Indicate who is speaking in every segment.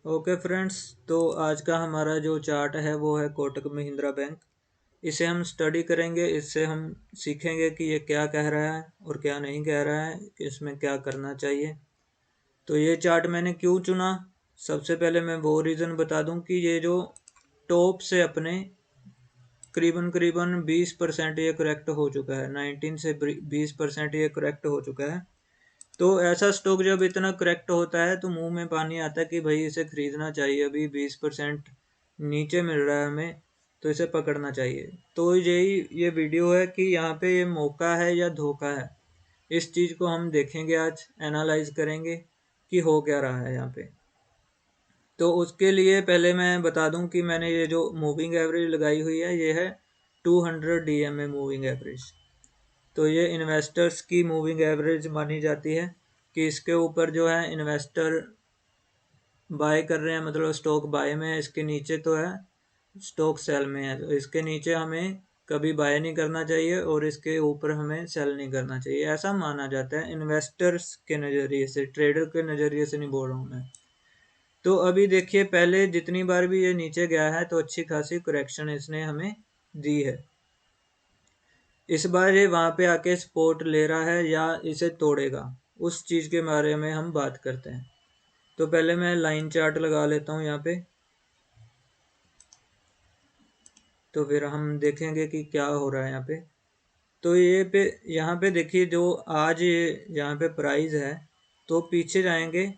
Speaker 1: Okay friends, तो आज का हमारा जो चार्ट है वो है कोटक महिंद्रा बैंक। इसे हम स्टडी करेंगे। इससे हम सीखेंगे कि ये क्या कह रहा है और क्या नहीं कह रहा है, कि इसमें क्या करना चाहिए। तो ये चार्ट मैंने क्यों चुना, सबसे पहले मैं वो रीज़न बता दूं कि ये जो टॉप से अपने करीबन करीबन 20% ये करेक्ट हो चुका है। 19 से 20% ये करेक्ट हो चुका है। तो ऐसा स्टॉक जब इतना करेक्ट होता है तो मुंह में पानी आता है कि भाई इसे खरीदना चाहिए। अभी 20% नीचे मिल रहा है हमें, तो इसे पकड़ना चाहिए। तो यही ये वीडियो है कि यहाँ पे ये मौका है या धोखा है। इस चीज़ को हम देखेंगे, आज एनालाइज करेंगे कि हो क्या रहा है यहाँ पे। तो उसके लिए पहले मैं बता दूं कि मैंने ये जो मूविंग एवरेज लगाई हुई है ये है 200 DMA मूविंग एवरेज। तो ये इन्वेस्टर्स की मूविंग एवरेज मानी जाती है कि इसके ऊपर जो है इन्वेस्टर बाय कर रहे हैं, मतलब स्टॉक बाय में है, इसके नीचे तो है स्टॉक सेल में है। तो इसके नीचे हमें कभी बाय नहीं करना चाहिए और इसके ऊपर हमें सेल नहीं करना चाहिए, ऐसा माना जाता है इन्वेस्टर्स के नज़रिए से। ट्रेडर के नज़रिए से नहीं बोल रहा हूँ मैं। तो अभी देखिए, पहले जितनी बार भी ये नीचे गया है तो अच्छी खासी करेक्शन इसने हमें दी है। इस बार ये वहां पे आके सपोर्ट ले रहा है या इसे तोड़ेगा, उस चीज के बारे में हम बात करते हैं। तो पहले मैं लाइन चार्ट लगा लेता हूँ यहाँ पे, तो फिर हम देखेंगे कि क्या हो रहा है यहाँ पे। तो ये पे यहाँ पे देखिए, जो आज ये यहाँ पे प्राइस है, तो पीछे जाएंगे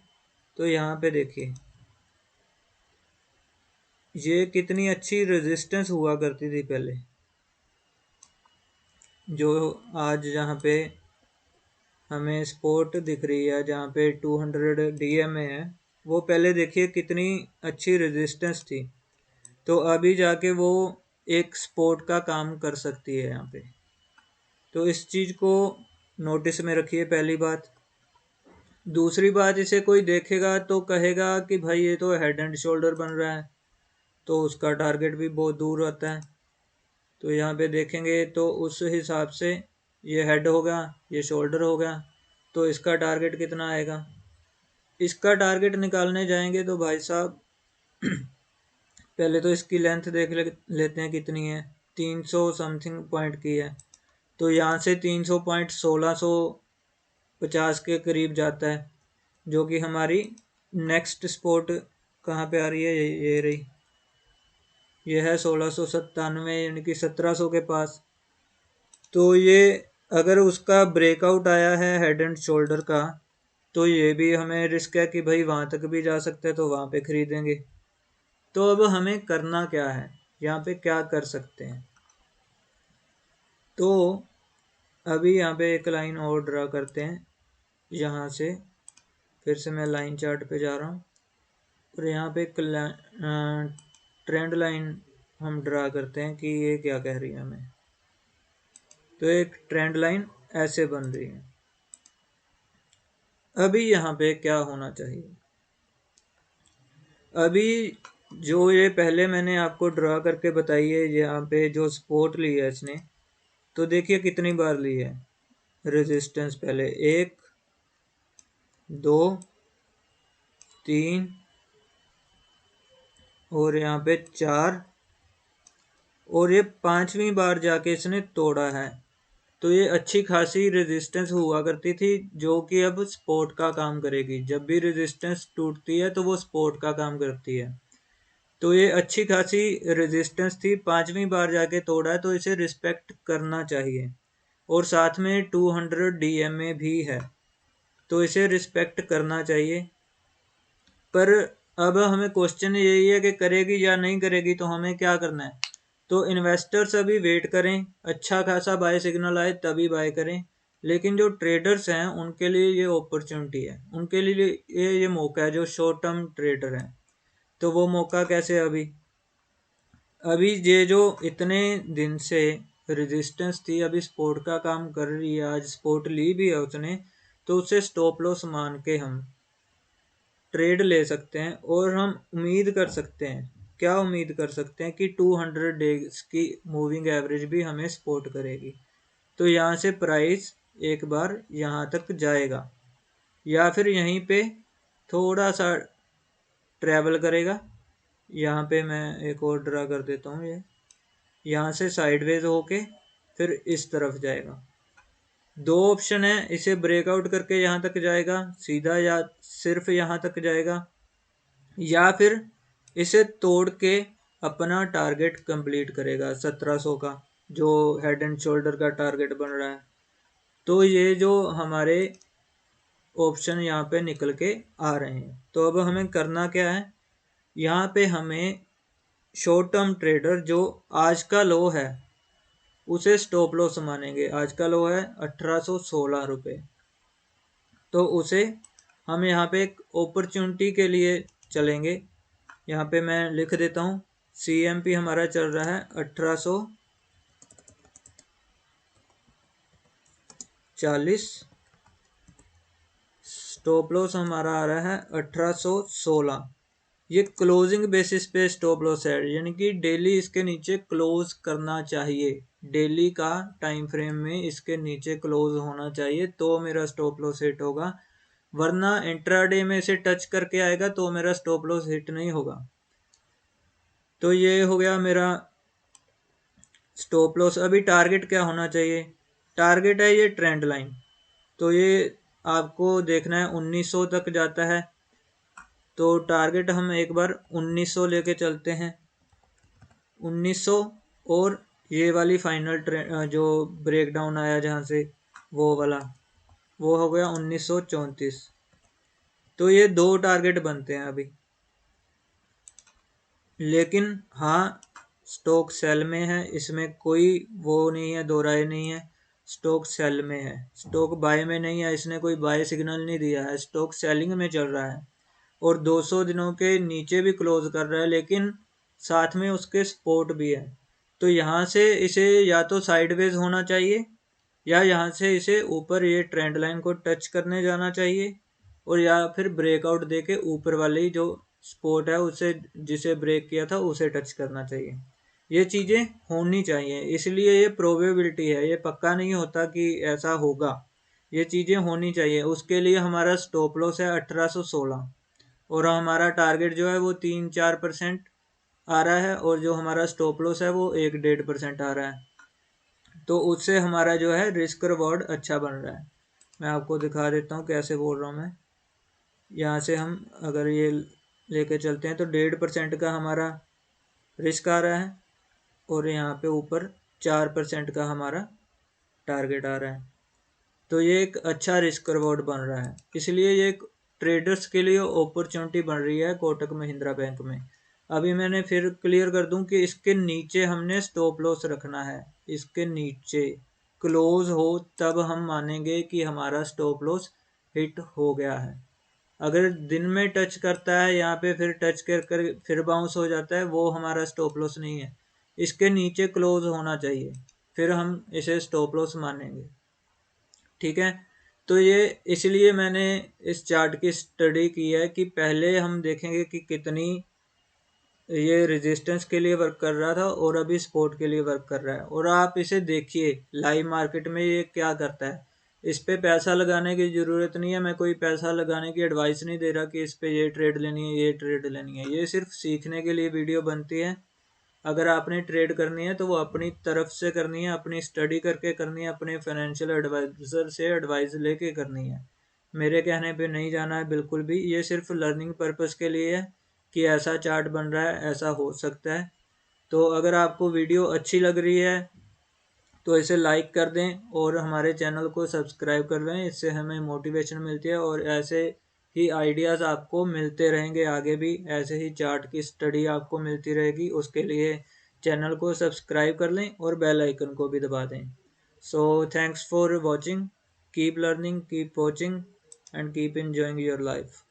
Speaker 1: तो यहाँ पे देखिए ये कितनी अच्छी रेजिस्टेंस हुआ करती थी पहले। जो आज यहाँ पे हमें सपोर्ट दिख रही है, जहाँ पे 200 DMA है, वो पहले देखिए कितनी अच्छी रेजिस्टेंस थी। तो अभी जाके वो एक सपोर्ट का काम कर सकती है यहाँ पे। तो इस चीज़ को नोटिस में रखिए, पहली बात। दूसरी बात, इसे कोई देखेगा तो कहेगा कि भाई ये तो हेड एंड शोल्डर बन रहा है, तो उसका टारगेट भी बहुत दूर रहता है। तो यहाँ पे देखेंगे तो उस हिसाब से ये हेड होगा, ये शोल्डर होगा, तो इसका टारगेट कितना आएगा। इसका टारगेट निकालने जाएंगे तो भाई साहब पहले तो इसकी लेंथ देख लेते हैं कितनी है। 300 समथिंग पॉइंट की है। तो यहाँ से 300 पॉइंट 1650 के करीब जाता है, जो कि हमारी नेक्स्ट स्पॉट कहाँ पे आ रही है, ये रही, ये है 1697, यानी कि 1700 के पास। तो ये अगर उसका ब्रेकआउट आया है हेड एंड शोल्डर का, तो ये भी हमें रिस्क है कि भाई वहां तक भी जा सकते हैं, तो वहां पे खरीदेंगे। तो अब हमें करना क्या है, यहाँ पे क्या कर सकते हैं। तो अभी यहाँ पे एक लाइन और ड्रा करते हैं। यहाँ से फिर से मैं लाइन चार्ट पे जा रहा हूँ और यहाँ पे एक ट्रेंड लाइन हम ड्रा करते हैं कि ये क्या कह रही है हमें। तो एक ट्रेंड लाइन ऐसे बन रही है। अभी यहाँ पे क्या होना चाहिए, अभी जो ये पहले मैंने आपको ड्रा करके बताई है, यहाँ पे जो सपोर्ट ली है इसने, तो देखिए कितनी बार ली है रेजिस्टेंस। पहले 1 2 3 और यहाँ पे 4, और ये 5वीं बार जाके इसने तोड़ा है। तो ये अच्छी खासी रेजिस्टेंस हुआ करती थी, जो कि अब सपोर्ट का काम करेगी। जब भी रेजिस्टेंस टूटती है तो वो सपोर्ट का काम करती है। तो ये अच्छी खासी रेजिस्टेंस थी, 5वीं बार जाके तोड़ा है, तो इसे रिस्पेक्ट करना चाहिए। और साथ में 200 DMA भी है, तो इसे रिस्पेक्ट करना चाहिए। पर अब हमें क्वेश्चन यही है कि करेगी या नहीं करेगी, तो हमें क्या करना है। तो इन्वेस्टर्स अभी वेट करें, अच्छा खासा बाय सिग्नल आए तभी बाय करें। लेकिन जो ट्रेडर्स हैं उनके लिए ये अपॉर्चुनिटी है, उनके लिए ये मौका है, जो शॉर्ट टर्म ट्रेडर हैं। तो वो मौका कैसे, अभी अभी ये जो इतने दिन से रेजिस्टेंस थी अभी सपोर्ट का काम कर रही है, आज सपोर्ट ली भी है उसने, तो उसे स्टॉप लॉस मान के हम ट्रेड ले सकते हैं। और हम उम्मीद कर सकते हैं, क्या उम्मीद कर सकते हैं, कि 200 डेज की मूविंग एवरेज भी हमें सपोर्ट करेगी। तो यहाँ से प्राइस एक बार यहाँ तक जाएगा, या फिर यहीं पे थोड़ा सा ट्रैवल करेगा। यहाँ पे मैं एक और ड्रा कर देता हूँ, ये यहाँ से साइडवेज होके फिर इस तरफ जाएगा। दो ऑप्शन है, इसे ब्रेकआउट करके यहाँ तक जाएगा सीधा, या सिर्फ यहाँ तक जाएगा, या फिर इसे तोड़ के अपना टारगेट कंप्लीट करेगा 1700 का, जो हेड एंड शोल्डर का टारगेट बन रहा है। तो ये जो हमारे ऑप्शन यहाँ पे निकल के आ रहे हैं। तो अब हमें करना क्या है, यहाँ पे हमें शॉर्ट टर्म ट्रेडर जो आज का लो है उसे स्टॉप लॉस मानेंगे। आज का लो है 1816 रुपये, तो उसे हम यहाँ पे एक अपॉर्चुनिटी के लिए चलेंगे। यहाँ पे मैं लिख देता हूँ, CMP हमारा चल रहा है 1840, स्टॉप लॉस हमारा आ रहा है 1816। ये क्लोजिंग बेसिस पे स्टॉप लॉस है, यानी कि डेली इसके नीचे क्लोज करना चाहिए, डेली का टाइम फ्रेम में इसके नीचे क्लोज होना चाहिए, तो मेरा स्टॉप लॉस हिट होगा। वरना इंट्राडे में इसे टच करके आएगा तो मेरा स्टॉप लॉस हिट नहीं होगा। तो ये हो गया मेरा स्टॉप लॉस। अभी टारगेट क्या होना चाहिए, टारगेट है ये ट्रेंड लाइन, तो ये आपको देखना है 1900 तक जाता है, तो टारगेट हम एक बार 1900 लेके चलते हैं, 1900। और ये वाली फाइनल जो ब्रेकडाउन आया जहाँ से वो वाला, वो हो गया 1934। तो ये दो टारगेट बनते हैं अभी, लेकिन हाँ स्टॉक सेल में है, इसमें कोई वो नहीं है, दो राय नहीं है। स्टॉक सेल में है, स्टॉक बाय में नहीं है, इसने कोई बाय सिग्नल नहीं दिया है, स्टॉक सेलिंग में चल रहा है और 200 दिनों के नीचे भी क्लोज कर रहा है, लेकिन साथ में उसके सपोर्ट भी है। तो यहाँ से इसे या तो साइडवेज होना चाहिए, या यहाँ से इसे ऊपर ये ट्रेंड लाइन को टच करने जाना चाहिए, और या फिर ब्रेकआउट देके ऊपर वाली जो स्पॉट है उसे, जिसे ब्रेक किया था उसे टच करना चाहिए। ये चीज़ें होनी चाहिए, इसलिए ये प्रोबेबिलिटी है, ये पक्का नहीं होता कि ऐसा होगा, ये चीज़ें होनी चाहिए। उसके लिए हमारा स्टॉप लॉस है 1816, और हमारा टारगेट जो है वो 3-4% आ रहा है, और जो हमारा स्टॉप लॉस है वो 1-1.5% आ रहा है। तो उससे हमारा जो है रिस्क रिवॉर्ड अच्छा बन रहा है। मैं आपको दिखा देता हूँ कैसे बोल रहा हूँ मैं। यहाँ से हम अगर ये लेके चलते हैं तो 1.5% का हमारा रिस्क आ रहा है, और यहाँ पे ऊपर 4% का हमारा टारगेट आ रहा है। तो ये एक अच्छा रिस्क रिवॉर्ड बन रहा है, इसलिए ये एक ट्रेडर्स के लिए अपॉर्चुनिटी बन रही है कोटक महिंद्रा बैंक में। अभी मैंने फिर क्लियर कर दूं कि इसके नीचे हमने स्टॉप लॉस रखना है, इसके नीचे क्लोज हो तब हम मानेंगे कि हमारा स्टॉप लॉस हिट हो गया है। अगर दिन में टच करता है यहाँ पे, फिर टच कर फिर बाउंस हो जाता है, वो हमारा स्टॉप लॉस नहीं है। इसके नीचे क्लोज होना चाहिए, फिर हम इसे स्टॉप लॉस मानेंगे। ठीक है, तो ये इसलिए मैंने इस चार्ट की स्टडी की है कि पहले हम देखेंगे कि कितनी ये रेजिस्टेंस के लिए वर्क कर रहा था और अभी सपोर्ट के लिए वर्क कर रहा है। और आप इसे देखिए लाइव मार्केट में ये क्या करता है। इस पे पैसा लगाने की ज़रूरत नहीं है, मैं कोई पैसा लगाने की एडवाइस नहीं दे रहा कि इस पे ये ट्रेड लेनी है, ये ट्रेड लेनी है। ये सिर्फ सीखने के लिए वीडियो बनती है। अगर आपने ट्रेड करनी है तो वो अपनी तरफ से करनी है, अपनी स्टडी करके करनी है, अपने फाइनेंशियल एडवाइज़र से एडवाइस लेके करनी है। मेरे कहने पे नहीं जाना है बिल्कुल भी। ये सिर्फ लर्निंग पर्पस के लिए है कि ऐसा चार्ट बन रहा है, ऐसा हो सकता है। तो अगर आपको वीडियो अच्छी लग रही है तो इसे लाइक कर दें और हमारे चैनल को सब्सक्राइब कर लें, इससे हमें मोटिवेशन मिलती है और ऐसे ही आइडियाज़ आपको मिलते रहेंगे। आगे भी ऐसे ही चार्ट की स्टडी आपको मिलती रहेगी। उसके लिए चैनल को सब्सक्राइब कर लें और बेल आइकन को भी दबा दें। So thanks for watching, keep learning, keep watching and keep enjoying your life.